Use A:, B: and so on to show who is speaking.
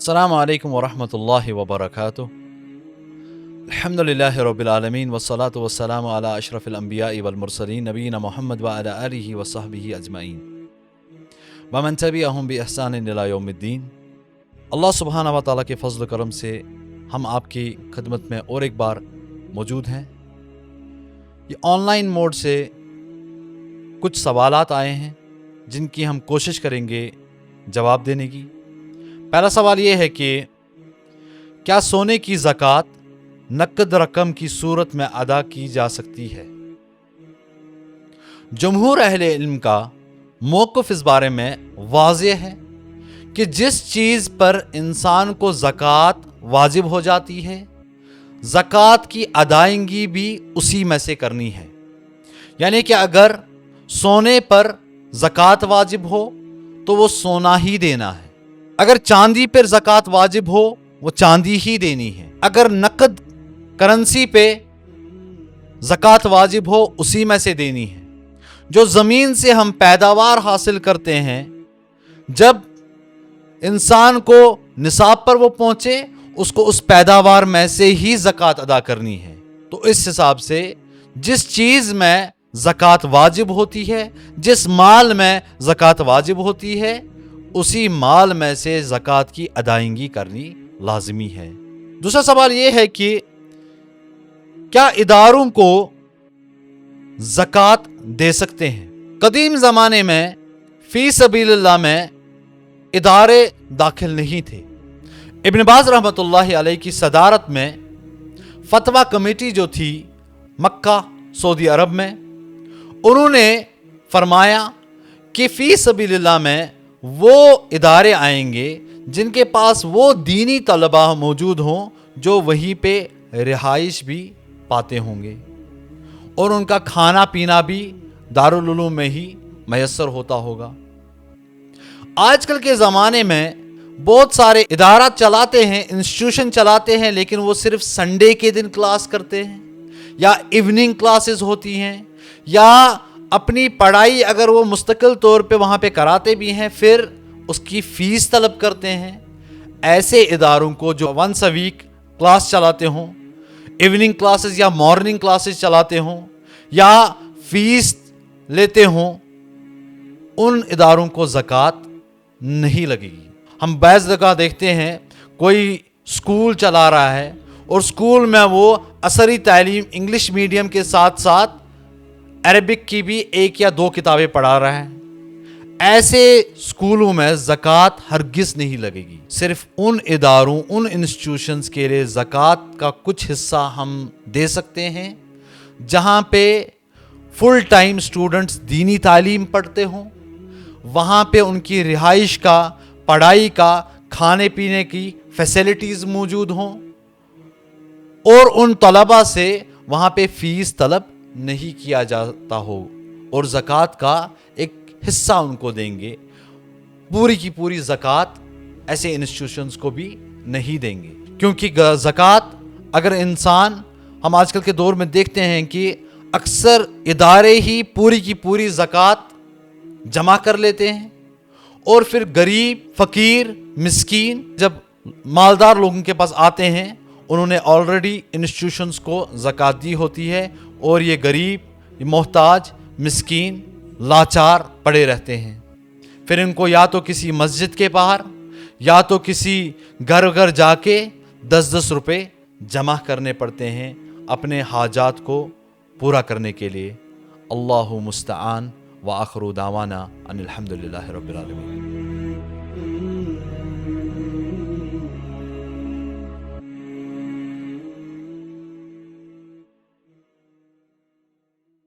A: السلام علیکم ورحمۃ اللہ وبرکاتہ۔ الحمدللہ رب العالمین والصلاة والسلام علی اشرف الانبیاء والمرسلین نبینا محمد وعلی آلہ وصحبہ اجمعین ومن تبعہم بإحسان الی یوم الدین۔ اللہ سبحانہ و تعالیٰ کے فضل و کرم سے ہم آپ کی خدمت میں اور ایک بار موجود ہیں۔ یہ آن لائن موڈ سے کچھ سوالات آئے ہیں جن کی ہم کوشش کریں گے جواب دینے کی۔ پہلا سوال یہ ہے کہ کیا سونے کی زکوٰۃ نقد رقم کی صورت میں ادا کی جا سکتی ہے؟ جمہور اہل علم کا موقف اس بارے میں واضح ہے کہ جس چیز پر انسان کو زکوٰۃ واجب ہو جاتی ہے، زکوٰۃ کی ادائیگی بھی اسی میں سے کرنی ہے۔ یعنی کہ اگر سونے پر زکوٰۃ واجب ہو تو وہ سونا ہی دینا ہے، اگر چاندی پر زکوٰۃ واجب ہو وہ چاندی ہی دینی ہے، اگر نقد کرنسی پہ زکوٰۃ واجب ہو اسی میں سے دینی ہے۔ جو زمین سے ہم پیداوار حاصل کرتے ہیں، جب انسان کو نصاب پر وہ پہنچے اس کو اس پیداوار میں سے ہی زکوٰۃ ادا کرنی ہے۔ تو اس حساب سے جس چیز میں زکوٰۃ واجب ہوتی ہے، جس مال میں زکوٰۃ واجب ہوتی ہے، اسی مال میں سے زکوٰۃ کی ادائیگی کرنی لازمی ہے۔ دوسرا سوال یہ ہے کہ کیا اداروں کو زکوٰۃ دے سکتے ہیں؟ قدیم زمانے میں فی سبیل اللہ میں ادارے داخل نہیں تھے۔ ابن باز رحمۃ اللہ علیہ کی صدارت میں فتویٰ کمیٹی جو تھی مکہ سعودی عرب میں، انہوں نے فرمایا کہ فی سبیل اللہ میں وہ ادارے آئیں گے جن کے پاس وہ دینی طلباء موجود ہوں جو وہیں پہ رہائش بھی پاتے ہوں گے، اور ان کا کھانا پینا بھی دارالعلوم میں ہی میسر ہوتا ہوگا۔ آج کل کے زمانے میں بہت سارے ادارات چلاتے ہیں، انسٹیٹیوشن چلاتے ہیں، لیکن وہ صرف سنڈے کے دن کلاس کرتے ہیں یا ایوننگ کلاسز ہوتی ہیں، یا اپنی پڑھائی اگر وہ مستقل طور پہ وہاں پہ کراتے بھی ہیں پھر اس کی فیس طلب کرتے ہیں۔ ایسے اداروں کو جو ونس اے ویک کلاس چلاتے ہوں، ایوننگ کلاسز یا مارننگ کلاسز چلاتے ہوں یا فیس لیتے ہوں، ان اداروں کو زکوٰۃ نہیں لگے گی۔ ہم بعض جگہ دیکھتے ہیں کوئی اسکول چلا رہا ہے اور اسکول میں وہ عصری تعلیم انگلش میڈیم کے ساتھ ساتھ عربک کی بھی 1 یا 2 کتابیں پڑھا رہا ہے۔ ایسے اسکولوں میں زکوٰۃ ہرگز نہیں لگے گی۔ صرف ان اداروں، ان انسٹیٹیوشنز کے لیے زکوٰۃ کا کچھ حصہ ہم دے سکتے ہیں جہاں پہ فل ٹائم اسٹوڈنٹس دینی تعلیم پڑھتے ہوں، وہاں پہ ان کی رہائش کا، پڑھائی کا، کھانے پینے کی فیسلٹیز موجود ہوں، اور ان طلباء سے وہاں پہ فیس طلب نہیں کیا جاتا ہو، اور زکوٰۃ کا ایک حصہ ان کو دیں گے۔ پوری کی پوری زکوٰۃ ایسے انسٹیٹیوشنز کو بھی نہیں دیں گے، کیونکہ زکوٰۃ اگر انسان، ہم آج کل کے دور میں دیکھتے ہیں کہ اکثر ادارے ہی پوری کی پوری زکوٰۃ جمع کر لیتے ہیں، اور پھر غریب، فقیر، مسکین جب مالدار لوگوں کے پاس آتے ہیں انہوں نے آلریڈی انسٹیٹیوشنز کو زکوٰۃ دی ہوتی ہے، اور یہ غریب، یہ محتاج، مسکین، لاچار پڑے رہتے ہیں۔ پھر ان کو یا تو کسی مسجد کے باہر یا تو کسی گھر جا کے 10 روپے جمع کرنے پڑتے ہیں اپنے حاجات کو پورا کرنے کے لیے۔ اللہ مستعان، وآخر دعوانا ان الحمدللہ رب العالمین۔